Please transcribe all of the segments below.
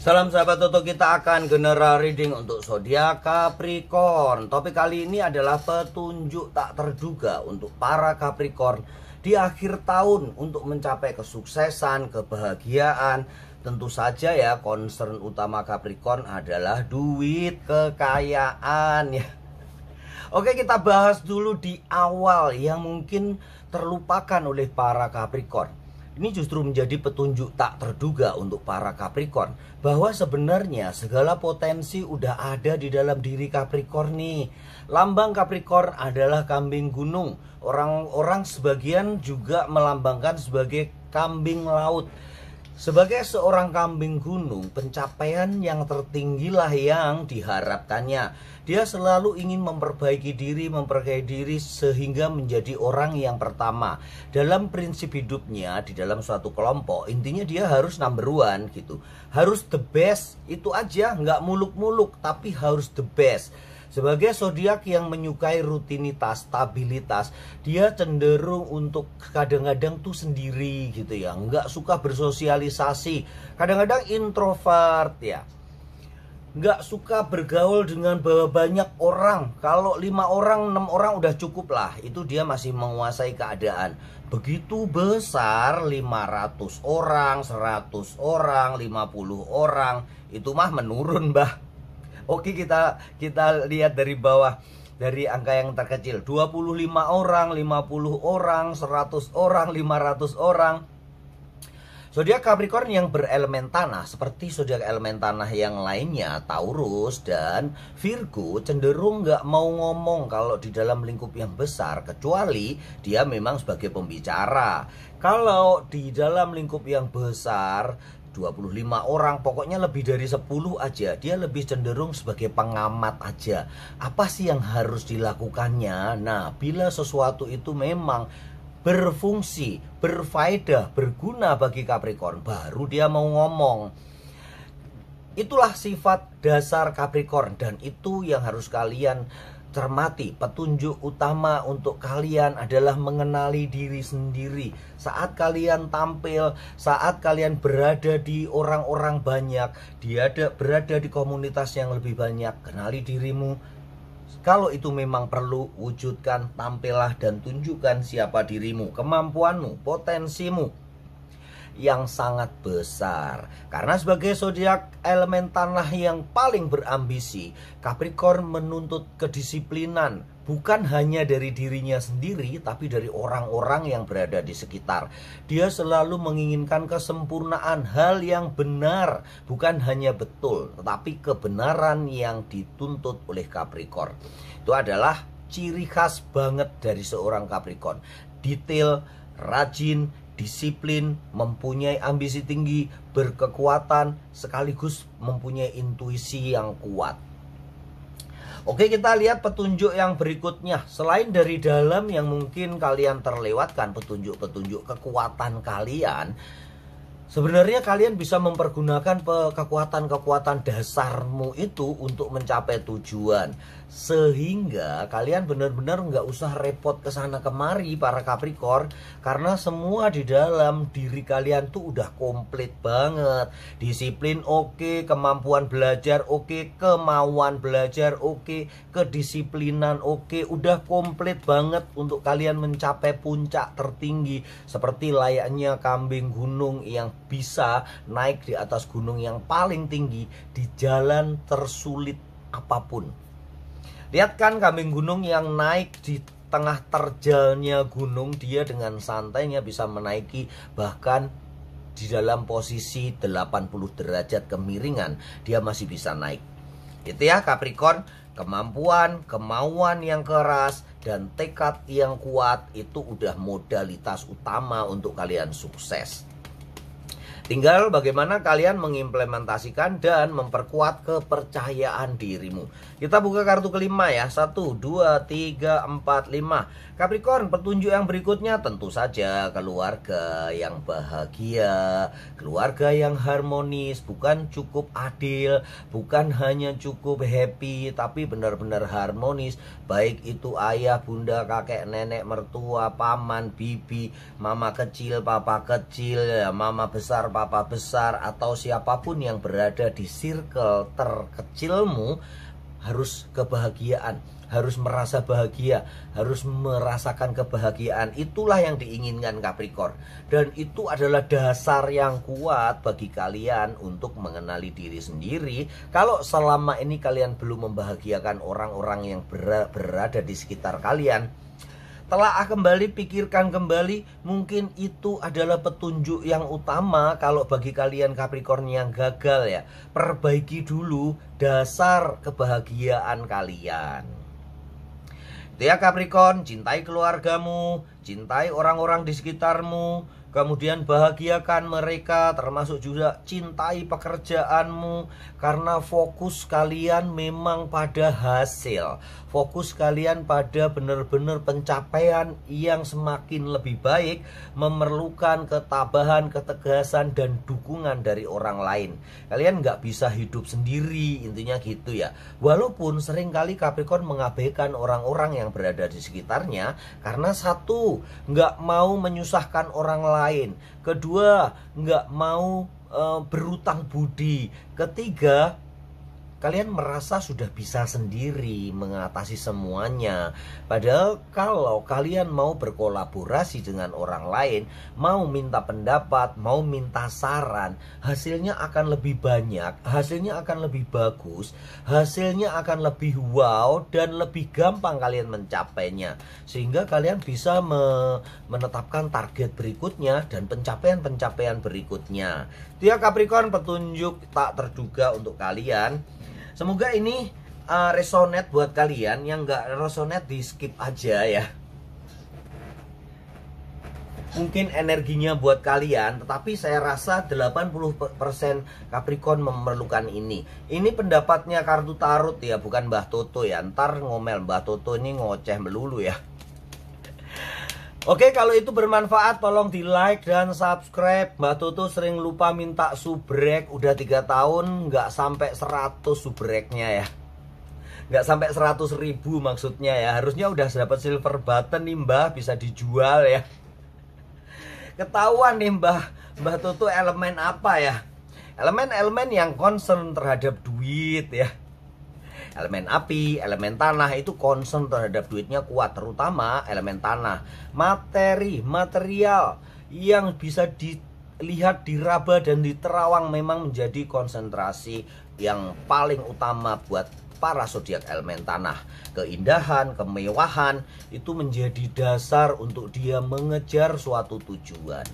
Salam sahabat Toto, kita akan general reading untuk zodiak Capricorn. Topik kali ini adalah petunjuk tak terduga untuk para Capricorn di akhir tahun untuk mencapai kesuksesan, kebahagiaan. Tentu saja ya, concern utama Capricorn adalah duit, kekayaan ya. Oke, kita bahas dulu di awal yang mungkin terlupakan oleh para Capricorn. Ini justru menjadi petunjuk tak terduga untuk para Capricorn, bahwa sebenarnya segala potensi udah ada di dalam diri Capricorn nih. Lambang Capricorn adalah kambing gunung. Orang-orang sebagian juga melambangkan sebagai kambing laut. Sebagai seorang kambing gunung, pencapaian yang tertinggilah yang diharapkannya. Dia selalu ingin memperbaiki diri sehingga menjadi orang yang pertama. Dalam prinsip hidupnya, di dalam suatu kelompok, intinya dia harus number one gitu. Harus the best, itu aja, nggak muluk-muluk, tapi harus the best. Sebagai zodiak yang menyukai rutinitas, stabilitas, dia cenderung untuk kadang-kadang tuh sendiri gitu ya, nggak suka bersosialisasi, kadang-kadang introvert ya, nggak suka bergaul dengan banyak orang. Kalau 5 orang, 6 orang udah cukup lah, itu dia masih menguasai keadaan. Begitu besar 500 orang, 100 orang, 50 orang, itu mah menurun bah. Oke, kita lihat dari bawah, dari angka yang terkecil. 25 orang, 50 orang, 100 orang, 500 orang. Zodiak Capricorn yang berelemen tanah seperti zodiak elemen tanah yang lainnya, Taurus dan Virgo, cenderung nggak mau ngomong kalau di dalam lingkup yang besar, kecuali dia memang sebagai pembicara. Kalau di dalam lingkup yang besar 25 orang, pokoknya lebih dari 10 aja, dia lebih cenderung sebagai pengamat aja. Apa sih yang harus dilakukannya? Nah, bila sesuatu itu memang berfungsi, berfaedah, berguna bagi Capricorn, baru dia mau ngomong. Itulah sifat dasar Capricorn, dan itu yang harus kalian cermati. Petunjuk utama untuk kalian adalah mengenali diri sendiri. Saat kalian tampil, saat kalian berada di orang-orang banyak, berada di komunitas yang lebih banyak, kenali dirimu. Kalau itu memang perlu, wujudkan, tampillah dan tunjukkan siapa dirimu, kemampuanmu, potensimu yang sangat besar. Karena sebagai zodiak elemen tanah yang paling berambisi, Capricorn menuntut kedisiplinan, bukan hanya dari dirinya sendiri, tapi dari orang-orang yang berada di sekitar. Dia selalu menginginkan kesempurnaan, hal yang benar, bukan hanya betul, tetapi kebenaran yang dituntut oleh Capricorn. Itu adalah ciri khas banget dari seorang Capricorn. Detail, rajin, disiplin, mempunyai ambisi tinggi, berkekuatan, sekaligus mempunyai intuisi yang kuat. Oke, kita lihat petunjuk yang berikutnya. Selain dari dalam yang mungkin kalian terlewatkan petunjuk-petunjuk kekuatan kalian, sebenarnya kalian bisa mempergunakan kekuatan-kekuatan dasarmu itu untuk mencapai tujuan. Sehingga kalian benar-benar nggak usah repot ke sana kemari para Capricorn, karena semua di dalam diri kalian tuh udah komplit banget. Disiplin oke, kemampuan belajar oke, kemauan belajar oke, kedisiplinan oke, udah komplit banget untuk kalian mencapai puncak tertinggi, seperti layaknya kambing gunung yang bisa naik di atas gunung yang paling tinggi di jalan tersulit apapun. Lihat kan kambing gunung yang naik di tengah terjalnya gunung, dia dengan santainya bisa menaiki bahkan di dalam posisi 80 derajat kemiringan, dia masih bisa naik. Itu ya Capricorn, kemampuan, kemauan yang keras, dan tekad yang kuat itu udah modalitas utama untuk kalian sukses. Tinggal bagaimana kalian mengimplementasikan dan memperkuat kepercayaan dirimu. Kita buka kartu kelima ya. 1, 2, 3, 4, 5. Capricorn, petunjuk yang berikutnya tentu saja keluarga yang bahagia, keluarga yang harmonis, bukan cukup adil, bukan hanya cukup happy, tapi benar-benar harmonis. Baik itu ayah, bunda, kakek, nenek, mertua, paman, bibi, mama kecil, papa kecil, ya, mama besar, papa besar atau siapapun yang berada di circle terkecilmu harus kebahagiaan, harus merasa bahagia, harus merasakan kebahagiaan. Itulah yang diinginkan Capricorn. Dan itu adalah dasar yang kuat bagi kalian untuk mengenali diri sendiri. Kalau selama ini kalian belum membahagiakan orang-orang yang berada di sekitar kalian, telaah kembali, pikirkan kembali, mungkin itu adalah petunjuk yang utama. Kalau bagi kalian Capricorn yang gagal ya, perbaiki dulu dasar kebahagiaan kalian. Itu ya Capricorn, cintai keluargamu, cintai orang-orang di sekitarmu, kemudian bahagiakan mereka, termasuk juga cintai pekerjaanmu. Karena fokus kalian memang pada hasil, fokus kalian pada benar-benar pencapaian yang semakin lebih baik, memerlukan ketabahan, ketegasan, dan dukungan dari orang lain. Kalian nggak bisa hidup sendiri, intinya gitu ya. Walaupun seringkali Capricorn mengabaikan orang-orang yang berada di sekitarnya, karena satu, nggak mau menyusahkan orang lain. Kedua, nggak mau berutang budi. Ketiga, kalian merasa sudah bisa sendiri mengatasi semuanya. Padahal kalau kalian mau berkolaborasi dengan orang lain, mau minta pendapat, mau minta saran, hasilnya akan lebih banyak, hasilnya akan lebih bagus, hasilnya akan lebih wow, dan lebih gampang kalian mencapainya. Sehingga kalian bisa menetapkan target berikutnya dan pencapaian-pencapaian berikutnya. Dia Capricorn, petunjuk tak terduga untuk kalian. Semoga ini resonate buat kalian. Yang nggak resonate di skip aja ya. Mungkin energinya buat kalian, tetapi saya rasa 80% Capricorn memerlukan ini. Ini pendapatnya kartu tarot ya, bukan Mbah Toto ya. Ntar ngomel Mbah Toto ini ngoceh melulu ya. Oke, kalau itu bermanfaat tolong di like dan subscribe. Mbak Toto sering lupa minta subrek. Udah 3 tahun nggak sampai 100 subreknya ya. Nggak sampai 100.000 maksudnya ya. Harusnya udah dapat silver button nih Mbah, bisa dijual ya. Ketahuan nih Mbah Toto elemen apa ya. Elemen-elemen yang concern terhadap duit ya. Elemen api, elemen tanah itu concern terhadap duitnya kuat, terutama elemen tanah. Materi, material yang bisa dilihat, diraba, dan diterawang memang menjadi konsentrasi yang paling utama buat para zodiak elemen tanah. Keindahan, kemewahan itu menjadi dasar untuk dia mengejar suatu tujuan.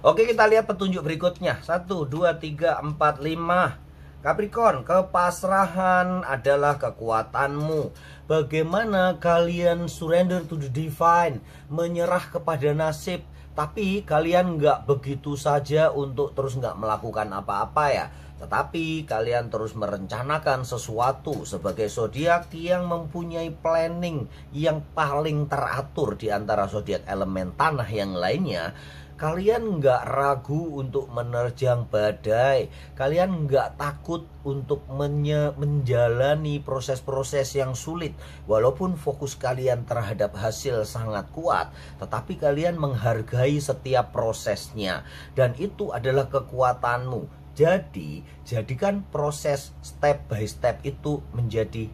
Oke, kita lihat petunjuk berikutnya. 1, 2, 3, 4, 5. Capricorn, kepasrahan adalah kekuatanmu. Bagaimana kalian surrender to the divine, menyerah kepada nasib. Tapi kalian nggak begitu saja untuk terus nggak melakukan apa-apa ya. Tetapi kalian terus merencanakan sesuatu sebagai zodiak yang mempunyai planning yang paling teratur di antara zodiak elemen tanah yang lainnya. Kalian nggak ragu untuk menerjang badai. Kalian nggak takut untuk menjalani proses-proses yang sulit. Walaupun fokus kalian terhadap hasil sangat kuat, tetapi kalian menghargai setiap prosesnya. Dan itu adalah kekuatanmu. Jadi, jadikan proses step by step itu menjadi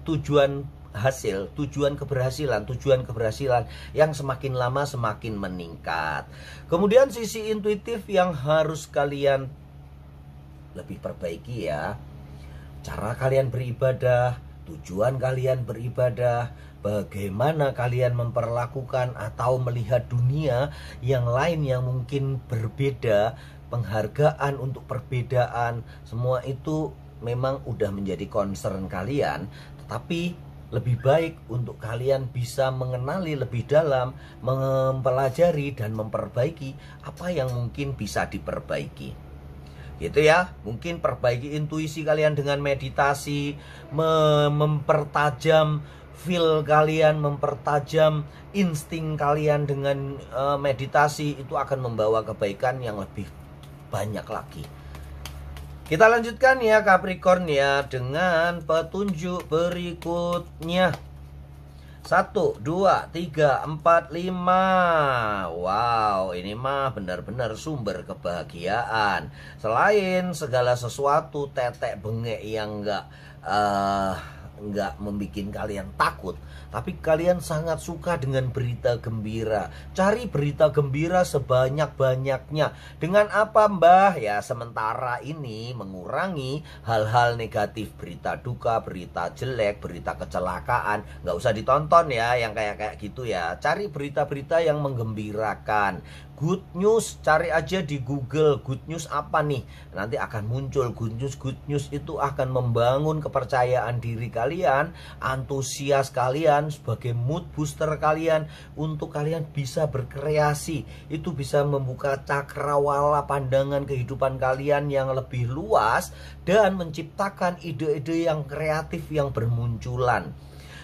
tujuan hasil, tujuan keberhasilan yang semakin lama semakin meningkat. Kemudian sisi intuitif yang harus kalian lebih perbaiki ya. Cara kalian beribadah, tujuan kalian beribadah, bagaimana kalian memperlakukan atau melihat dunia yang lain yang mungkin berbeda, penghargaan untuk perbedaan, semua itu memang udah menjadi concern kalian. Tetapi lebih baik untuk kalian bisa mengenali lebih dalam, mempelajari dan memperbaiki apa yang mungkin bisa diperbaiki. Gitu ya, mungkin perbaiki intuisi kalian dengan meditasi, mempertajam feel kalian, mempertajam insting kalian dengan meditasi, itu akan membawa kebaikan yang lebih banyak lagi. Kita lanjutkan ya Capricorn ya dengan petunjuk berikutnya. 1, 2, 3, 4, 5. Wow, ini mah benar-benar sumber kebahagiaan. Selain segala sesuatu tetek bengek yang nggak membuat kalian takut, tapi kalian sangat suka dengan berita gembira. Cari berita gembira sebanyak-banyaknya. Dengan apa, Mbah? Ya, sementara ini mengurangi hal-hal negatif, berita duka, berita jelek, berita kecelakaan. Nggak usah ditonton ya yang kayak gitu ya. Cari berita-berita yang menggembirakan. Good news, cari aja di Google good news apa nih. Nanti akan muncul good news. Good news itu akan membangun kepercayaan diri kalian, antusias kalian, sebagai mood booster kalian untuk kalian bisa berkreasi. Itu bisa membuka cakrawala pandangan kehidupan kalian yang lebih luas dan menciptakan ide-ide yang kreatif yang bermunculan.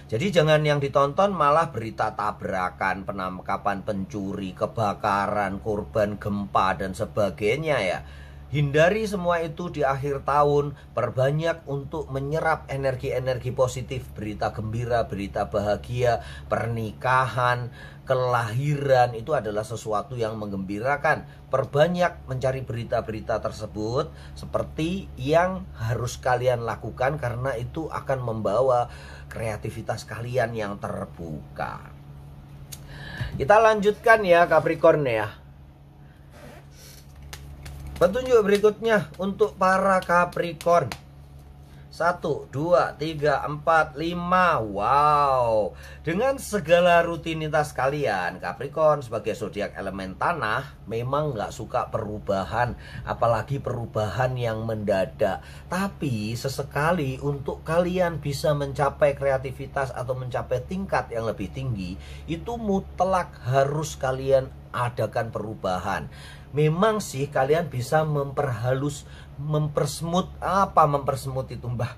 Jadi jangan yang ditonton malah berita tabrakan, penangkapan pencuri, kebakaran, korban gempa dan sebagainya ya. Hindari semua itu di akhir tahun. Perbanyak untuk menyerap energi-energi positif, berita gembira, berita bahagia, pernikahan, kelahiran. Itu adalah sesuatu yang menggembirakan. Perbanyak mencari berita-berita tersebut seperti yang harus kalian lakukan, karena itu akan membawa kreativitas kalian yang terbuka. Kita lanjutkan ya Capricorn ya. Petunjuk berikutnya untuk para Capricorn. 1, 2, 3, 4, 5. Wow. Dengan segala rutinitas kalian, Capricorn sebagai zodiak elemen tanah memang nggak suka perubahan, apalagi perubahan yang mendadak. Tapi sesekali untuk kalian bisa mencapai kreativitas atau mencapai tingkat yang lebih tinggi, itu mutlak harus kalian adakan perubahan. Memang sih kalian bisa memperhalus, mempersmooth. Apa mempersmooth itu, Mbah?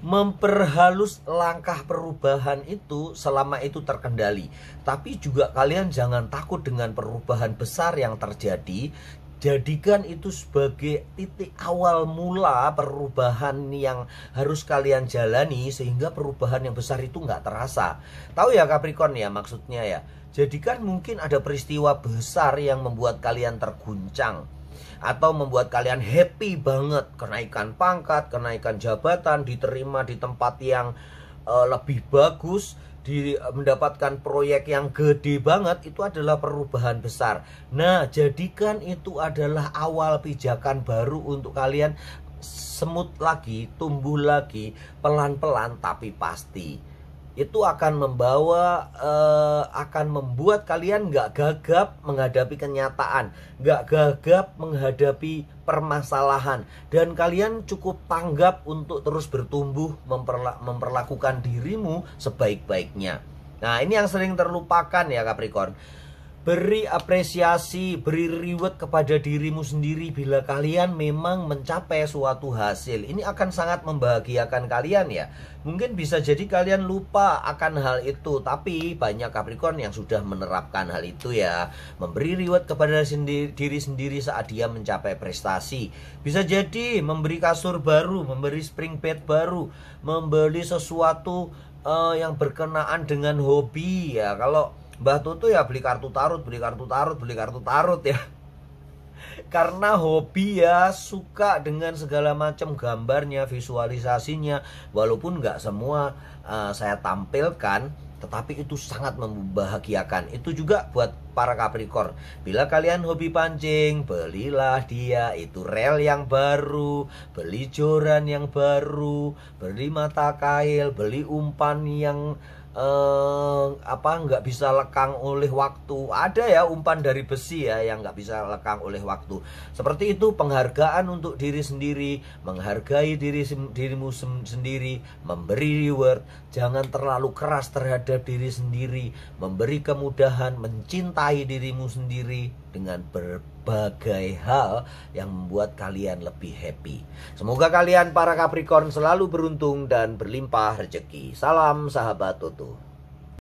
Memperhalus langkah perubahan itu selama itu terkendali. Tapi juga kalian jangan takut dengan perubahan besar yang terjadi. Jadikan itu sebagai titik awal mula perubahan yang harus kalian jalani, sehingga perubahan yang besar itu nggak terasa. Tahu ya Capricorn ya maksudnya ya. Jadikan mungkin ada peristiwa besar yang membuat kalian terguncang atau membuat kalian happy banget, kenaikan pangkat, kenaikan jabatan, diterima di tempat yang lebih bagus, mendapatkan proyek yang gede banget. Itu adalah perubahan besar. Nah, jadikan itu adalah awal pijakan baru untuk kalian semut lagi, tumbuh lagi, pelan-pelan tapi pasti. Itu akan membuat kalian nggak gagap menghadapi kenyataan, nggak gagap menghadapi permasalahan, dan kalian cukup tanggap untuk terus bertumbuh, memperlakukan dirimu sebaik-baiknya. Nah, ini yang sering terlupakan ya Capricorn. Beri apresiasi, beri reward kepada dirimu sendiri bila kalian memang mencapai suatu hasil. Ini akan sangat membahagiakan kalian ya. Mungkin bisa jadi kalian lupa akan hal itu, tapi banyak Capricorn yang sudah menerapkan hal itu ya. Memberi reward kepada diri sendiri saat dia mencapai prestasi. Bisa jadi memberi kasur baru, memberi spring bed baru, membeli sesuatu yang berkenaan dengan hobi ya. Kalau Mbah Tutu ya beli kartu tarot ya. Karena hobi ya, suka dengan segala macam gambarnya, visualisasinya. Walaupun nggak semua saya tampilkan, tetapi itu sangat membahagiakan. Itu juga buat para Capricorn. Bila kalian hobi pancing, belilah dia itu rel yang baru, beli joran yang baru, beli mata kail, beli umpan yang nggak bisa lekang oleh waktu. Ada ya umpan dari besi ya yang nggak bisa lekang oleh waktu. Seperti itu penghargaan untuk diri sendiri, menghargai dirimu sendiri, memberi reward. Jangan terlalu keras terhadap diri sendiri, memberi kemudahan, mencintai dirimu sendiri dengan berbagai hal yang membuat kalian lebih happy. Semoga kalian para Capricorn selalu beruntung dan berlimpah rezeki. Salam sahabat Tutu.